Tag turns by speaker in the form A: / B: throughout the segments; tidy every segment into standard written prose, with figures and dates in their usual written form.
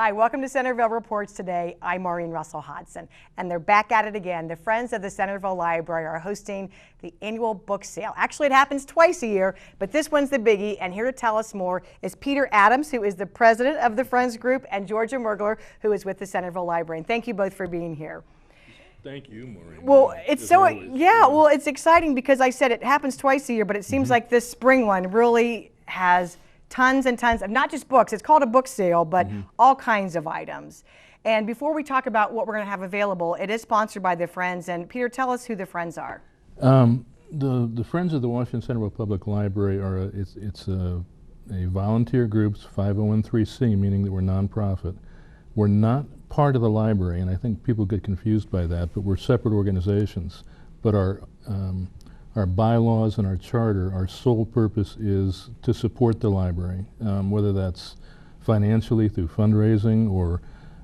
A: Hi, welcome to Centerville Reports Today. I'm Maureen Russell Hodson, and they're back at it again. The Friends of the Centerville Library are hosting the annual book sale. Actually, it happens twice a year, but this one's the biggie, and here to tell us more is Peter Adams, who is the president of the Friends Group, and Georgia Mergler, who is with the Centerville Library. And thank you both for being here.
B: Thank you, Maureen.
A: Well, it's so, yeah, well, it's exciting because I said it happens twice a year, but it seems like this spring one really has tons and tons of not just books, it's called a book sale, but all kinds of items. And before we talk about what we're going to have available, it is sponsored by the Friends. And Peter, tell us who the Friends are.
B: The Friends of the Washington Centerville Public Library are it's a volunteer group, 501(c), meaning that we're nonprofit. We're not part of the library, and I think people get confused by that, but we're separate organizations. But our bylaws and our charter, our sole purpose is to support the library, whether that's financially through fundraising or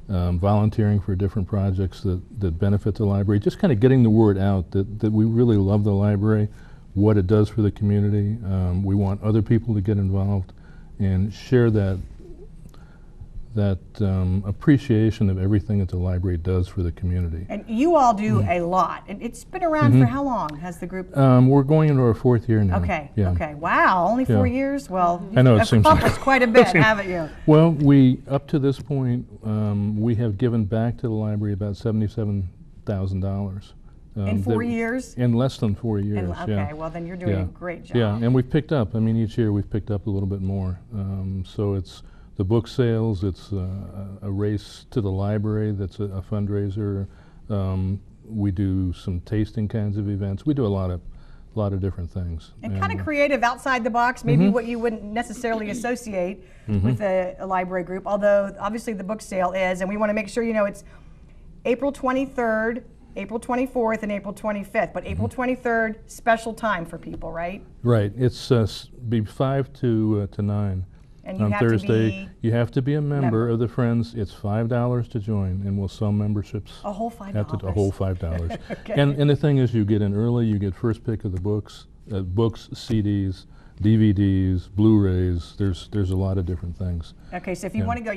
B: volunteering for different projects that benefit the library, just kind of getting the word out that we really love the library, what it does for the community. We want other people to get involved and share that appreciation of everything that the library does for the community.
A: And you all do a lot. It's been around for how long, has the group?
B: We're going into our 4th year now.
A: Okay,
B: yeah.
A: okay. Wow, only 4 years? Well,
B: I know, it
A: you've
B: seems
A: accomplished quite a bit, haven't you?
B: Well, up to this point, we have given back to the library about $77,000.
A: In 4 years?
B: In less than 4 years,
A: okay, well then you're doing a great job.
B: Yeah, and we've picked up, I mean, each year we've picked up a little bit more. So it's the book sales, it's a race to the library that's a fundraiser. We do some tasting kinds of events. We do a lot of different things.
A: And kind of creative, outside the box, maybe what you wouldn't necessarily associate with a library group, although obviously the book sale is, and we want to make sure you know it's April 23rd, April 24th, and April 25th, but April 23rd, special time for people, right?
B: Right, it's be 5 to 9.
A: And you
B: on
A: have
B: Thursday, you have to be a member of the Friends. It's $5 to join, and we'll sell memberships.
A: A whole $5.
B: A whole $5.
A: Okay.
B: And the thing is, you get in early. You get first pick of the books, CDs, DVDs, Blu-rays. There's a lot of different things.
A: Okay, so if you want to go,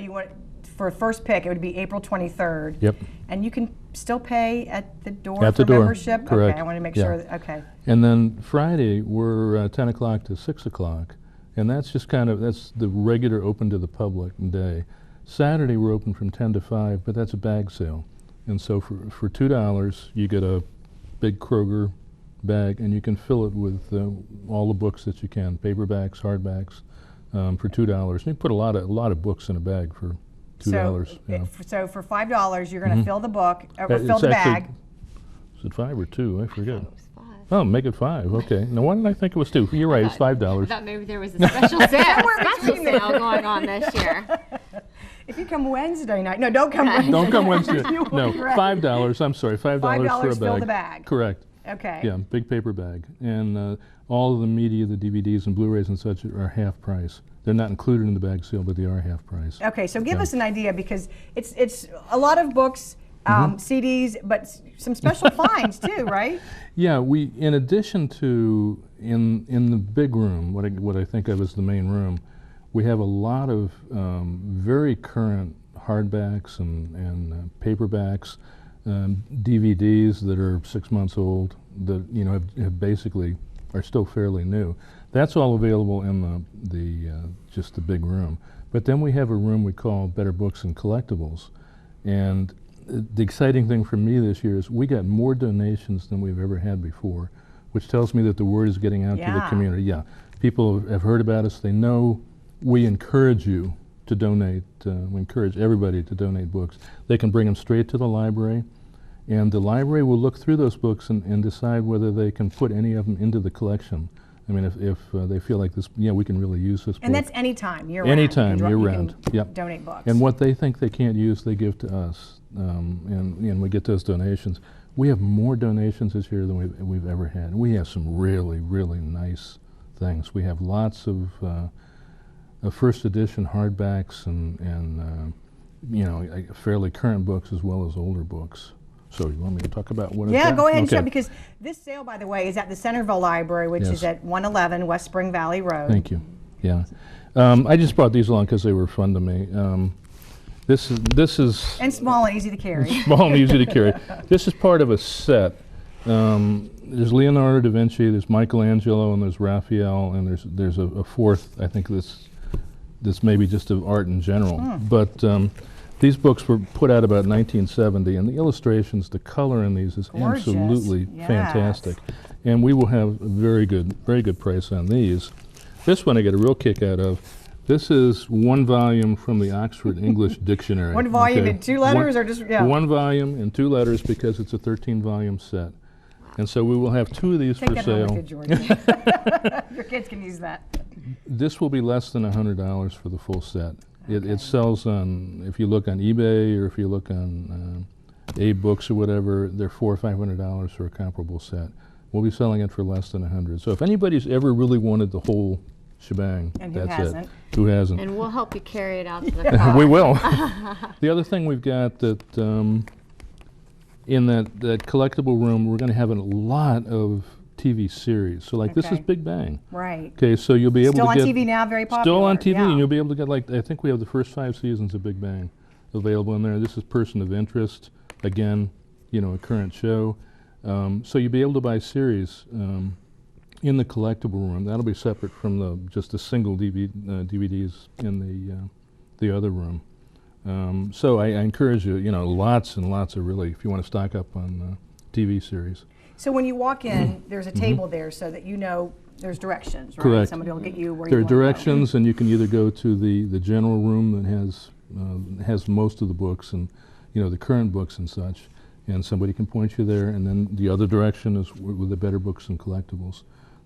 A: for a first pick, it would be April 23rd.
B: Yep.
A: And you can still pay at the door
B: at
A: for
B: the door.
A: membership.
B: Correct.
A: Okay, I want to make sure. Okay.
B: And then Friday, we're 10 o'clock to 6 o'clock. And that's just that's the regular open to the public day. Saturday we're open from 10 to 5, but that's a bag sale. And so for $2, you get a big Kroger bag, and you can fill it with all the books that you can, paperbacks, hardbacks, for $2. And you put a lot of books in a bag for $2.
A: So for $5, you're going to fill the book, or fill the bag.
B: Is it 5 or 2? I forget. Oh, make it 5. Okay. Now, why did I think it was 2? You're right. It's $5.
C: I thought maybe there was a special sale going on this year.
A: If you come Wednesday night, no, don't come Wednesday.
B: Don't come Wednesday. No, $5. I'm sorry, $5 for a bag.
A: Fill the bag.
B: Correct.
A: Okay.
B: Yeah, big paper bag, and all of the media, the DVDs and Blu-rays and such, are half price. They're not included in the bag sale, but they are half price.
A: Okay, so give us an idea, because it's a lot of books. CDs, but some special finds too, right?
B: Yeah, we, in addition to in the big room, what I think of as the main room, we have a lot of very current hardbacks and paperbacks, DVDs that are 6 months old that have basically are still fairly new. That's all available in just the big room. But then we have a room we call Better Books and Collectibles, and the exciting thing for me this year is we got more donations than we've ever had before, which tells me that the word is getting out to the community. Yeah, people have heard about us. They know we encourage you to donate. We encourage everybody to donate books. They can bring them straight to the library, and the library will look through those books and decide whether they can put any of them into the collection. I mean, if they feel like this, we can really use this book.
A: And that's anytime, year-round.
B: Anytime, year-round. Yep.
A: Donate books.
B: And what they think they can't use, they give to us. And we get those donations. We have more donations this year than we've ever had. We have some really, really nice things. We have lots of first edition hardbacks and fairly current books as well as older books. So you want me to talk about what?
A: Yeah, go ahead and show, because this sale, by the way, is at the Centerville Library, which is at 111 West Spring Valley Road.
B: Thank you. Yeah, I just brought these along because they were fun to me. This is
A: And small and easy to carry.
B: small and easy to carry. This is part of a set. There's Leonardo da Vinci, there's Michelangelo, and there's Raphael, and there's a fourth. I think this may be just of art in general. But these books were put out about 1970, and the illustrations, the color in these is
A: Gorgeous.
B: absolutely
A: Yes.
B: fantastic. And we will have a very good price on these. This one I get a real kick out of. This is one volume from the Oxford English Dictionary.
A: One volume
B: okay?
A: in 2 letters, or just
B: One volume in 2 letters because it's a 13-volume set. And so we will have 2 of these
A: take
B: for
A: that home
B: sale.
A: with you, Georgia. Your kids can use that.
B: This will be less than $100 for the full set.
A: Okay.
B: It sells on, if you look on eBay or if you look on A-Books or whatever, they're $400 or $500 for a comparable set. We'll be selling it for less than $100. So if anybody's ever really wanted the whole shebang,
A: And who
B: that's
A: hasn't?
B: it. Who hasn't?
C: And we'll help you carry it out to the car.
B: We will. The other thing we've got that in that collectible room, we're going to have a lot of TV series. So like this is
A: Okay.
B: Big Bang.
A: Right.
B: Okay, so you'll be able
A: Still
B: to
A: on
B: get
A: TV now, very popular.
B: still on TV,
A: yeah.
B: and you'll be able to get like I think we have the first 5 seasons of Big Bang available in there. This is Person of Interest, again, you know, a current show. So you'll be able to buy series in the collectible room. That'll be separate from just the single DVDs in the other room. So I encourage you, you know, lots and lots of really, if you want to stock up on TV series.
A: So when you walk in, there's a table there so that you know there's directions, right?
B: Correct.
A: Somebody will get you where
B: There
A: you
B: are
A: want to go.
B: directions, and you can either go to the general room that has most of the books and, you know, the current books and such, and somebody can point you there. And then the other direction is with the better books and collectibles.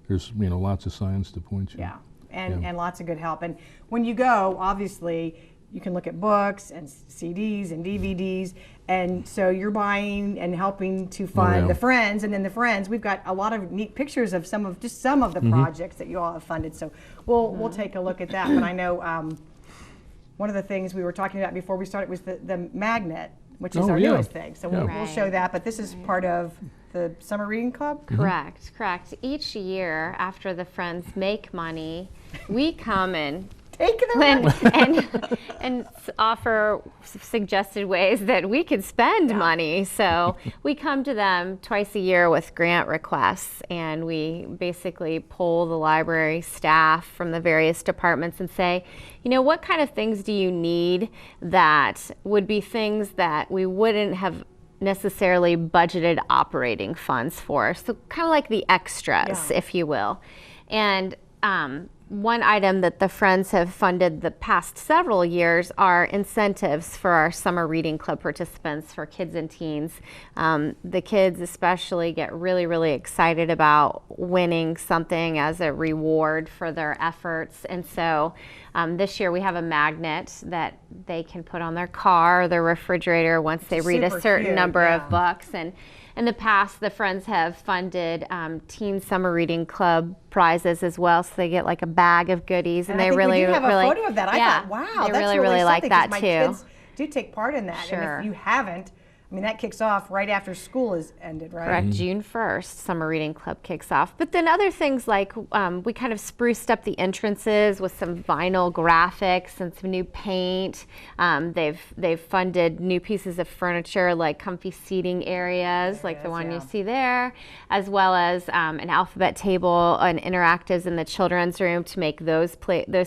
B: There's, you know, lots of signs to point you.
A: Yeah, and
B: Yeah.
A: and lots of good help. And when you go, obviously, you can look at books and CDs and DVDs, and so you're buying and helping to fund
B: yeah.
A: the Friends, and then the Friends, we've got a lot of neat pictures of some of the projects that you all have funded. So we'll take a look at that. But I know one of the things we were talking about before we started was the magnet, which is
B: Oh,
A: our
B: yeah.
A: newest thing. So we'll
C: Right.
A: show that. But this is part of the Summer Reading Club.
C: Correct. Each year after the Friends make money, we come and
A: Take them.
C: and offer suggested ways that we could spend money. So we come to them twice a year with grant requests, and we basically poll the library staff from the various departments and say, you know, what kind of things do you need that would be things that we wouldn't have necessarily budgeted operating funds for? So kind of like the extras,
A: Yeah.
C: if you will. And one item that the Friends have funded the past several years are incentives for our summer reading club participants, for kids and teens. The kids especially get really, really excited about winning something as a reward for their efforts. And so this year we have a magnet that they can put on their car or their refrigerator once they read a
A: Super
C: certain
A: cute,
C: number
A: yeah.
C: of books. And in the past, the Friends have funded Teen Summer Reading Club prizes as well, so they get like a bag of goodies, and
A: I
C: they
A: think
C: really,
A: we do have
C: really,
A: a photo of that. I
C: yeah,
A: thought, wow,
C: they
A: that's
C: really, really like
A: something,
C: that
A: 'cause
C: too.
A: my kids do take part in that.
C: Sure.
A: And if you haven't, I mean, that kicks off right after school is ended, right?
C: Correct. June 1st, Summer Reading Club kicks off. But then other things like we kind of spruced up the entrances with some vinyl graphics and some new paint. They've funded new pieces of furniture like comfy seating areas like the one
A: yeah.
C: you see there, as well as an alphabet table and interactives in the children's room to make those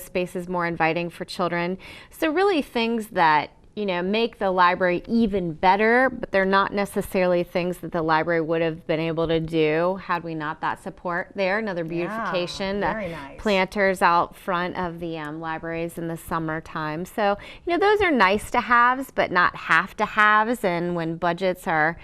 C: spaces more inviting for children. So really things that, you know, make the library even better, but they're not necessarily things that the library would have been able to do had we not that support there. Another beautification,
A: very nice.
C: planters out front of the libraries in the summertime. So, you know, those are nice to haves, but not have to haves. And when budgets are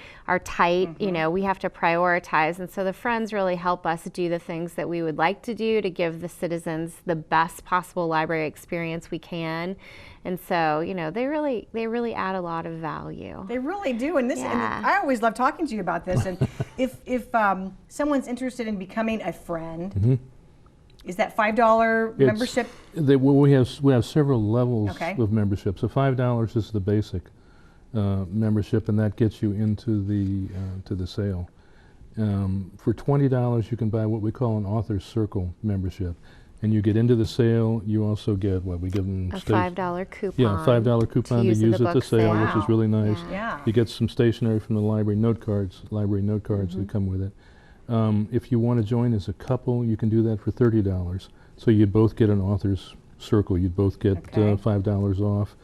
C: tight, you know, we have to prioritize. And so the Friends really help us do the things that we would like to do to give the citizens the best possible library experience we can. And so, you know, they really add a lot of value.
A: They really do, and this.
C: Yeah.
A: And I always love talking to you about this. And if someone's interested in becoming a friend, is that $5 membership?
B: We have several levels
A: Okay.
B: of membership. So $5 is the basic membership, and that gets you into the sale. For $20, you can buy what we call an Author's Circle membership. and you get into the sale, you also get what we give them
C: A $5 coupon.
B: Yeah, $5 coupon to use at the
C: book
B: sale, which is really nice.
A: Yeah.
B: You get some stationery from the library note cards that come with it. If you want to join as a couple, you can do that for $30. So you'd both get an author's circle. You'd both get $5 off,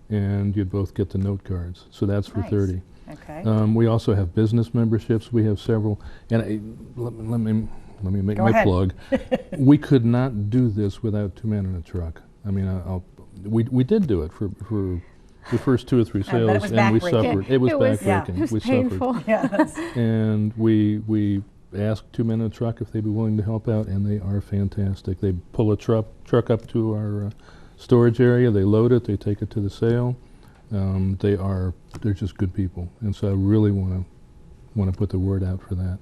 B: and you'd both get the note cards. So that's for $30.
A: Okay.
B: We also have business memberships. We have several, and let me make
A: Go
B: my
A: ahead.
B: plug. We could not do this without two men in a truck. I mean, we did do it for the first 2 or 3
A: I bet it
B: sales,
A: was
B: and we
A: backbreaking.
B: suffered. It was backbreaking.
C: It was
B: we
C: painful.
B: suffered.
A: Yes.
B: And we asked two men in a truck if they'd be willing to help out, and they are fantastic. They pull a truck up to our storage area. They load it. They take it to the sale. They're just good people, and so I really want to put the word out for that.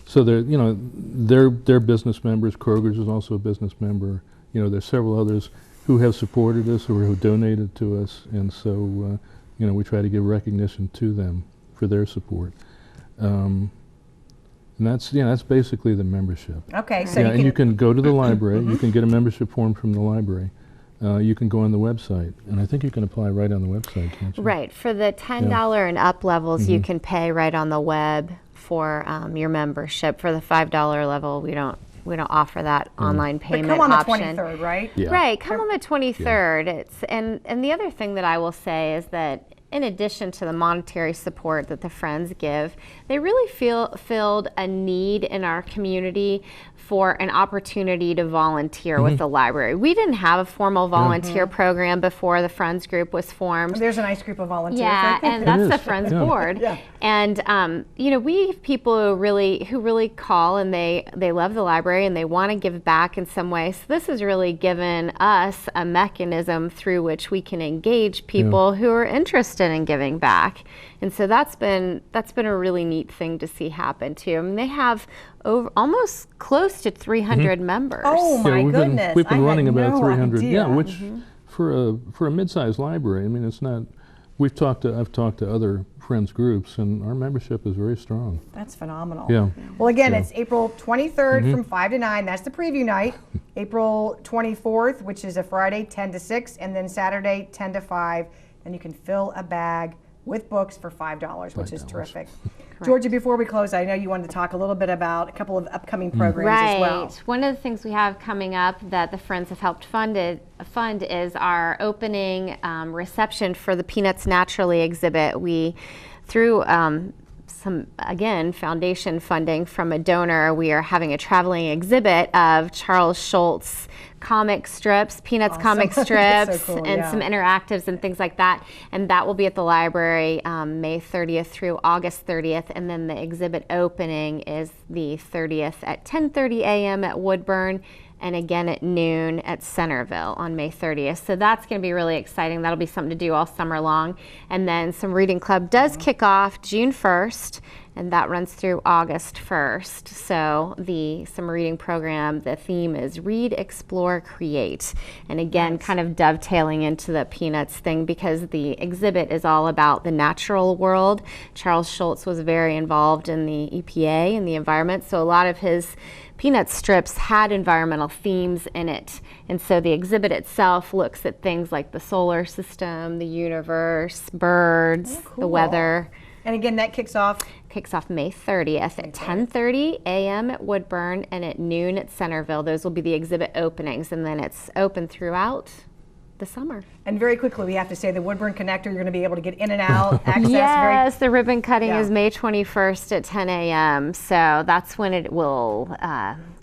B: So they're business members. Kroger's is also a business member. There's several others who have supported us or who donated to us, and so we try to give recognition to them for their support. And that's basically the membership.
A: Okay, so
B: And you can go to the library. You can get a membership form from the library. You can go on the website, and I think you can apply right on the website, can't you?
C: Right. For the $10 and up levels, you can pay right on the web for your membership. For the $5 level, we don't offer that online payment
A: But come on
C: option.
A: the 23rd, right?
B: Yeah.
C: Right, come on the 23rd. It's and the other thing that I will say is that in addition to the monetary support that the Friends give, they really filled a need in our community for an opportunity to volunteer with the library. We didn't have a formal volunteer program before the Friends group was formed.
A: There's a nice group of volunteers.
C: Yeah,
A: right there.
C: and that's the
B: is,
C: Friends
B: yeah.
C: board.
A: Yeah.
C: And we have people who really call, and they love the library and they want to give back in some way. So this has really given us a mechanism through which we can engage people who are interested in giving back. And so that's been a really neat thing to see happen too. I mean, they have almost close to 300 members.
A: Oh my goodness!
B: We've been
A: I
B: running
A: had
B: about
A: no
B: 300.
A: idea.
B: Yeah, which for a mid-sized library, I mean, it's not. I've talked to other Friends groups, and our membership is very strong.
A: That's phenomenal.
B: Yeah.
A: Well, again,
B: Yeah.
A: it's April 23rd from 5 to 9. That's the preview night. April 24th, which is a Friday, 10 to 6, and then Saturday, 10 to 5. And you can fill a bag with books for $5, which is terrific. Georgia, before we close, I know you wanted to talk a little bit about a couple of upcoming programs as well.
C: One of the things we have coming up that the Friends have helped fund is our opening reception for the Peanuts Naturally exhibit. We, through some, again, foundation funding from a donor, we are having a traveling exhibit of Charles Schulz comic strips, Peanuts comic strips,
A: so cool,
C: and
A: yeah.
C: some interactives and things like that. And that will be at the library May 30th through August 30th. And then the exhibit opening is the 30th at 10:30 a.m. at Woodburn, and again at noon at Centerville on May 30th. So that's going to be really exciting. That'll be something to do all summer long. And then some reading club does kick off June 1st, and that runs through August 1st. So the summer reading program, the theme is Read, Explore, Create. And again, kind of dovetailing into the Peanuts thing, because the exhibit is all about the natural world. Charles Schulz was very involved in the EPA and the environment, so a lot of his Peanuts strips had environmental themes in it. And so the exhibit itself looks at things like the solar system, the universe, birds, the weather.
A: And again, that kicks off
C: May 30th at 10:30 a.m. at Woodburn and at noon at Centerville. Those will be the exhibit openings, and then it's open throughout the summer.
A: And very quickly, we have to say the Woodburn Connector, you're going to be able to get in and out, access.
C: Yes, the ribbon cutting
A: Yeah.
C: is May 21st at 10 a.m. So that's when it will,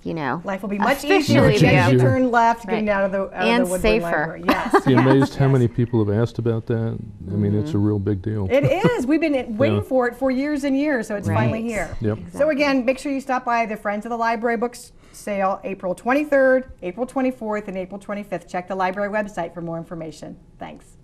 A: Life will be much easier
C: officially
A: as you
C: be
A: turn left,
C: Right.
A: getting out of the
C: And
A: Woodburn
C: safer.
A: Library. Yes.
B: Be amazed how many people have asked about that. I mean, it's a real big deal.
A: It is. We've been waiting
B: Yeah.
A: for it for years and years, so it's finally
C: Right.
A: here.
B: Yep.
A: So again, make sure you stop by the Friends of the Library Books sale April 23rd, April 24th, and April 25th. Check the library website for more information. Thanks.